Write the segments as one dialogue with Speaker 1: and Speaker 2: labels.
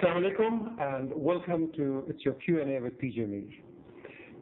Speaker 1: Assalamu alaikum and welcome to It's Your Q&A with PJ Mir.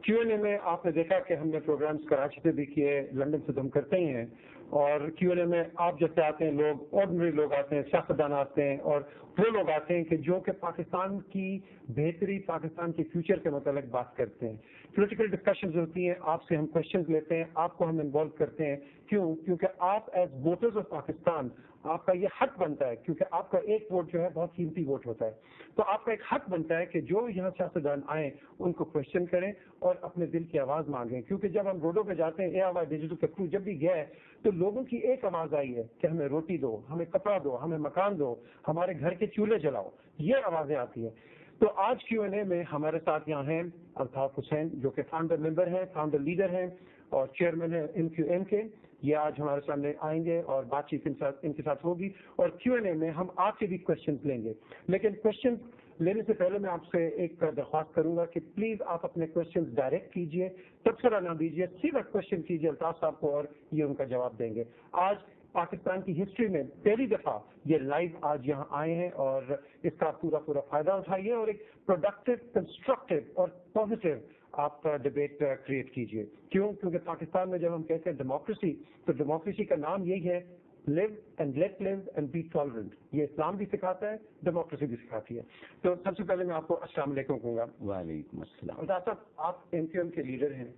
Speaker 1: Q&A में आपने देखा कि हमने प्रोग्राम्स कराची से भी किए, लंदन से तो हम करते ही हैं, और Q&A में आप जैसे आते हैं लोग, ऑर्डिनरी लोग आते हैं, सियासतदान आते हैं, और वो लोग आते हैं कि जो कि पाकिस्तान की बेहतरी, पाकिस्तान के फ्यूचर के मतलब बात करते हैं. पॉलिटिकल डिस्कशंस होती हैं, आपसे हम क्वेश्चंस लेते हैं, आपको हम इन्वॉल्व करते हैं. क्यों? क्योंकि आप एज वोटर्स ऑफ पाकिस्तान, आपका ये हक बनता है, क्योंकि आपका एक वोट जो है बहुत कीमती वोट होता है, तो आपका एक हक बनता है कि जो यहाँ सियासतदान आए उनको क्वेश्चन करें और अपने दिल की आवाज़ मांगें. क्योंकि जब हम रोडों पे जाते हैं, ARY डिजिटल के थ्रू जब भी गए तो लोगों की एक आवाज़ आई है कि हमें रोटी दो, हमें कपड़ा दो, हमें मकान दो, हमारे घर के चूल्हे जलाओ, ये आवाज़ें आती हैं. तो आज Q&A में हमारे साथ यहाँ हैं अल्ताफ हुसैन, जो कि फाउंडर मेंबर हैं, फाउंडर लीडर हैं और चेयरमैन है MQM के. ये आज हमारे सामने आएंगे और बातचीत इनके साथ होगी, और Q&A में हम आपसे भी क्वेश्चन लेंगे. लेकिन क्वेश्चन लेने से पहले मैं आपसे एक दरख्वास्त करूंगा कि प्लीज आप अपने क्वेश्चन डायरेक्ट कीजिए, तबसरा ना दीजिए, सीधा क्वेश्चन कीजिए अल्ताफ साहब को और ये उनका जवाब देंगे. आज पाकिस्तान की हिस्ट्री में पहली दफा ये लाइव आज यहाँ आए हैं और इसका पूरा फायदा उठाइए और एक प्रोडक्टिव, कंस्ट्रक्टिव और पॉजिटिव आप डिबेट क्रिएट कीजिए. क्यों? क्योंकि पाकिस्तान में जब हम कहते हैं डेमोक्रेसी, तो डेमोक्रेसी का नाम यही है, live and let live and be tolerant. ये इस्लाम भी सिखाता है, डेमोक्रेसी भी सिखाती है. तो सबसे पहले मैं आपको अस्सलाम वालेकुम कहूँगा.
Speaker 2: वालेकुम अस्सलाम.
Speaker 1: साहब, आप MQM के लीडर हैं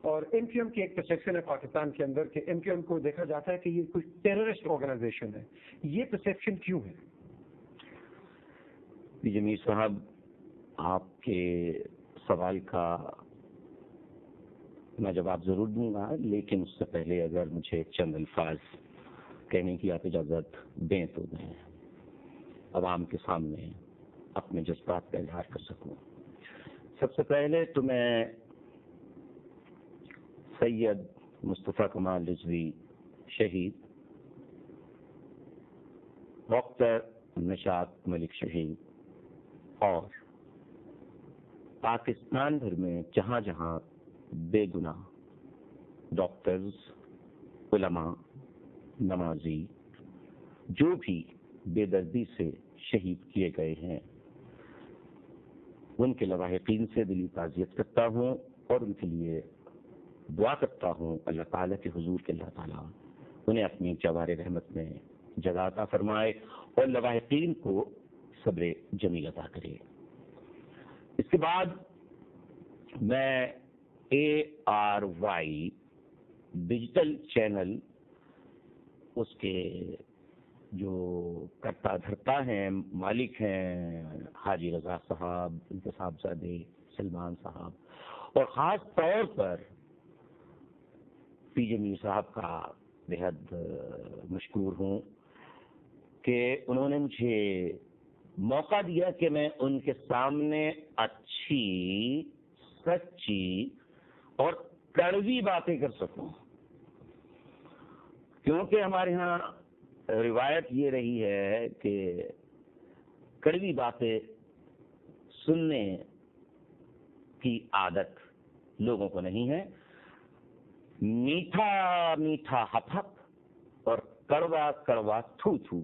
Speaker 1: और MQM की एक परसेप्शन है पाकिस्तान के अंदर कि MQM को देखा जाता है कि ये कुछ टेररिस्ट ऑर्गेनाइजेशन है. ये परसेप्शन क्यों है?
Speaker 2: जमीर साहब, आपके सवाल का मैं जवाब जरूर दूंगा, लेकिन उससे पहले अगर मुझे चंद अल्फाज कहने की आप इजाज़त दें तो मैं अवाम के सामने अपने जज्बात का इजहार कर सकूं. सबसे पहले तो मैं सैयद मुस्तफ़ा कमाल रिजवी शहीद, डॉक्टर निशात मलिक शहीद और पाकिस्तान भर में जहाँ जहाँ बेगुनाह डॉक्टर्स, उलमा, नमाजी जो भी बेदर्दी से शहीद किए गए हैं, उनके लवाहिकीन से दिली ताज़ियत करता हूँ और उनके लिए दुआ करता हूँ अल्लाह ताला के हुजूर के अल्लाह ताला उन्हें अपनी जवार रहमत में जगह अता फरमाए और लवाहिकीन को सब्र जमील अता करे. इसके बाद मैं ARY डिजिटल चैनल, उसके जो करता धरता हैं, मालिक हैं हाजी रजा साहब, उनके साहबजादे सलमान साहब, और ख़ास तौर पर PJ मीर साहब का बेहद मशकूर हूँ कि उन्होंने मुझे मौका दिया कि मैं उनके सामने अच्छी, सच्ची और कड़वी बातें कर सकूं. क्योंकि हमारे यहाँ रिवायत ये रही है कि कड़वी बातें सुनने की आदत लोगों को नहीं है. मीठा मीठा हप हप और कड़वा कड़वा थू थू,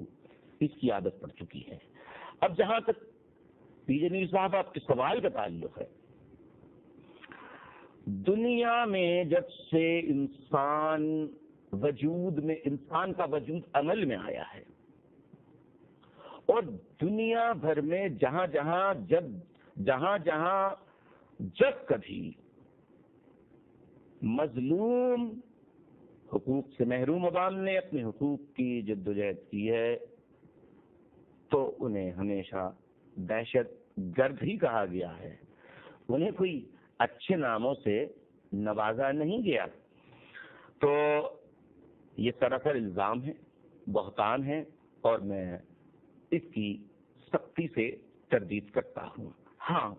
Speaker 2: इसकी आदत पड़ चुकी है. अब जहां तक PJ मीर साहब आपके सवाल का ताल्लुक है, दुनिया में जब से इंसान का वजूद अमल में आया है और दुनिया भर में जहां जहां जब कभी मजलूम, हुकूक से महरूम अवाम ने अपने हुकूक की जद्दोजहद की है, तो उन्हें हमेशा दहशत गर्द ही कहा गया है. उन्हें कोई अच्छे नामों से नवाजा नहीं गया. तो ये सरासर इल्जाम है, बहतान है, और मैं इसकी सख्ती से तरदीद करता हूँ. हाँ,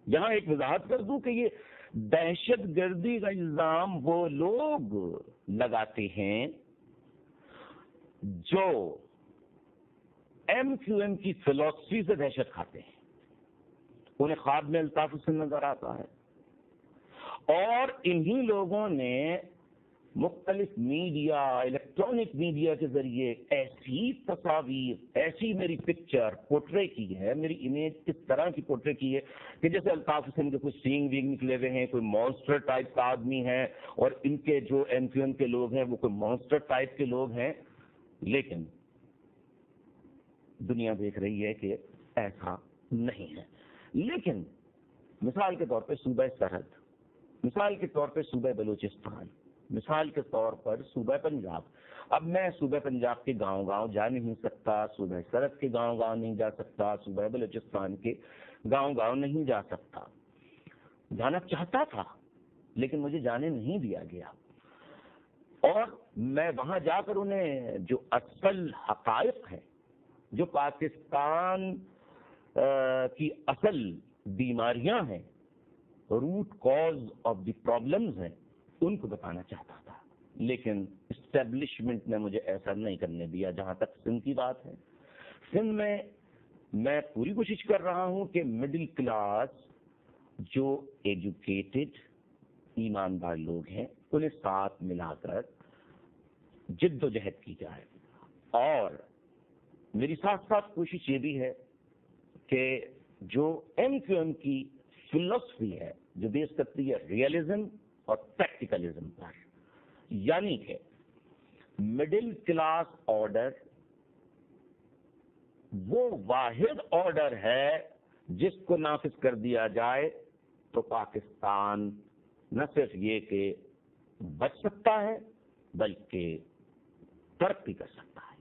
Speaker 2: यहाँ एक वजाहत कर दूं कि ये दहशत गर्दी का इल्जाम वो लोग लगाते हैं जो MQM की फिलॉसफी से दहशत खाते हैं. उन्हें ख्वाब में अल्ताफ हुसैन नजर आता है और इन्हीं लोगों ने मुख्तलिफ मीडिया, इलेक्ट्रॉनिक मीडिया के जरिए ऐसी तस्वीर, ऐसी मेरी पिक्चर पोर्ट्रे की है, मेरी इमेज इस तरह की पोर्ट्रे की है कि जैसे अल्ताफ हुसैन के कुछ सींग वींग निकले हुए हैं, कोई मॉन्स्टर टाइप का आदमी है, और इनके जो एमक्यूएम के लोग हैं वो कोई मॉन्स्टर टाइप के लोग हैं। लेकिन दुनिया देख रही है कि ऐसा नहीं है। लेकिन मिसाल के तौर पे सूबा सरहद, मिसाल के तौर पे सूबा बलूचिस्तान, मिसाल के तौर पर सूबा पंजाब। अब मैं सूबा पंजाब के गांव-गांव जा नहीं सकता, सूबा सरहद के गांव-गांव नहीं जा सकता, सूबा बलूचिस्तान के गांव-गांव नहीं जा सकता। जाना चाहता था लेकिन मुझे जाने नहीं दिया गया, और मैं वहां जाकर उन्हें जो असल हकायक है, जो पाकिस्तान की असल बीमारियां हैं, root cause of the problems हैं, उनको बताना चाहता था। लेकिन इस्टेब्लिशमेंट ने मुझे ऐसा नहीं करने दिया। जहां तक सिंध की बात है, सिंध में मैं पूरी कोशिश कर रहा हूं कि मिडिल क्लास जो एजुकेटेड ईमानदार लोग हैं उन्हें साथ मिलाकर जिद्दोजहद की जाए। और मेरी साथ साथ कोशिश ये भी है कि जो एमक्यूएम की फिलॉसफी है, जो बेस करती है रियलिज्म और प्रैक्टिकलिज्म पर, यानी कि मिडिल क्लास ऑर्डर वो वाहिद ऑर्डर है जिसको नाफिज कर दिया जाए तो पाकिस्तान न सिर्फ ये कि बच सकता है बल्कि तरक्की कर सकता है।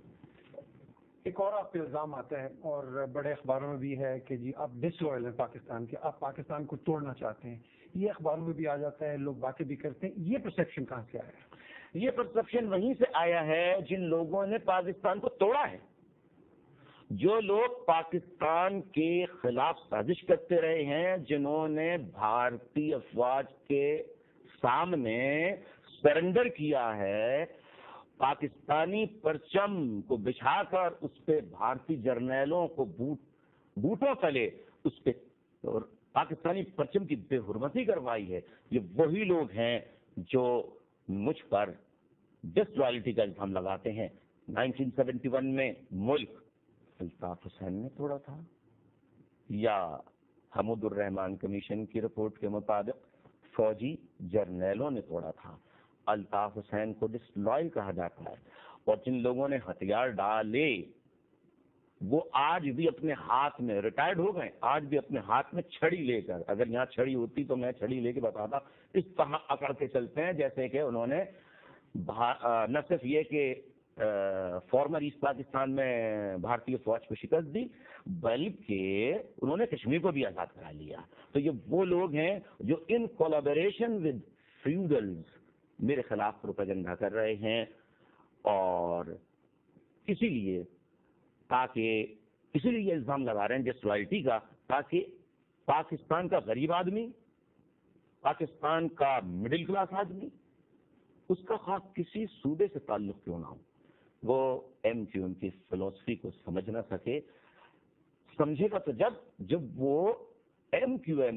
Speaker 1: एक और आप पे इल्जाम आता है और बड़े अखबारों में भी है कि जी आप डिसलॉयल हैं पाकिस्तान के, आप पाकिस्तान को तोड़ना चाहते हैं। ये अखबारों में भी आ जाता है, लोग बातें भी करते हैं। ये परसेप्शन कहाँ से आया है?
Speaker 2: ये परसेप्शन वहीं से आया है जिन लोगों ने पाकिस्तान को तोड़ा है। जो लोग पाकिस्तान के खिलाफ साजिश करते रहे हैं, जिन्होंने भारतीय अफवाज के सामने सरेंडर किया है, पाकिस्तानी परचम को बिछाकर उस पे भारतीय जर्नैलों को बूटों तले उस पे और पाकिस्तानी परचम की बेहुरमती करवाई है, ये वही लोग हैं जो मुझ पर डिसलॉयल्टी का इल्जाम लगाते हैं। 1971 में मुल्क अल्ताफ हुसैन ने तोड़ा था, या हमदुर रहमान कमीशन की रिपोर्ट के मुताबिक फौजी जर्नैलों ने तोड़ा था। अल्ताफ हुसैन को डिसलॉयल कहा जाता है। और जिन लोगों ने हथियार डाले वो आज भी अपने हाथ में, रिटायर्ड हो गए, आज भी अपने हाथ में छड़ी लेकर, अगर यहाँ छड़ी होती तो मैं छड़ी लेके बताता, इस तरह अकड़ के चलते हैं जैसे कि उन्होंने न सिर्फ ये कि फॉर्मर ईस्ट पाकिस्तान में भारतीय फौज को शिकस्त दी, बल्कि उन्होंने कश्मीर को भी आजाद करा लिया। तो ये वो लोग हैं जो इन कोलैबोरेशन विद फ्यूडल्स मेरे खिलाफ प्रोपेगेंडा कर रहे हैं। और इसीलिए ये इल्जाम लगा रहे हैं डिसलॉयल्टी का, ताकि पाकिस्तान का गरीब आदमी, पाकिस्तान का मिडिल क्लास आदमी, उसका खास किसी सूबे से ताल्लुक क्यों ना हो, वो एमक्यूएम की फिलॉसफी को समझ ना सके। समझेगा तो जब वो एमक्यूएम